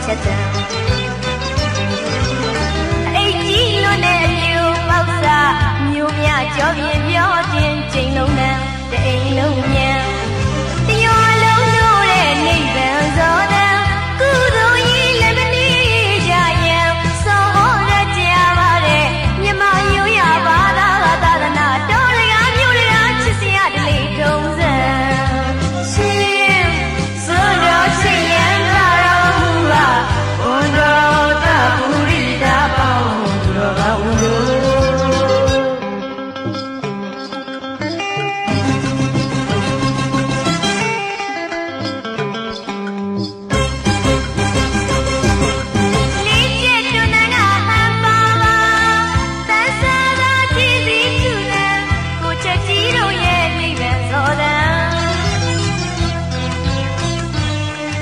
ချက်တံအိတ်ကြီးလွန်းတဲ့လူပေါက်စာမျိုးမြကြောပြင်းပြောခြင်းချိန်လုံးတန်းတအိမ်လုံးညံတရောလုံးတို့တဲ့နိဗ္ဗာန်ဇောတံကုသိုလ်ကြီးလည်းမနေကြရန်စောရကြပါတဲ့မြမရိုးရပါသာသာသနာတော်ရကမြို့ရကချစ်စရာတလေထုံးစံရှင်စွန်တော်ချစ်ရန်လာတော်မူပါဘုံတော်သပုရိသပေါင်းတော်ကောင်းတို့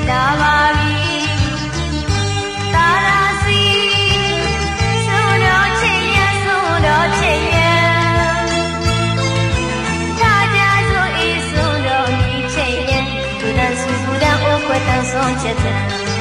လာပါပြီသာရာစီဆိုတော့ချစ်ရဆိုတော့ချစ်ရထားကြဆိုအေးဆိုတော့ဒီချစ်ရသူတန်းစုသူတန်းအိုးခွဲတန်းဆုံးချက်တန်း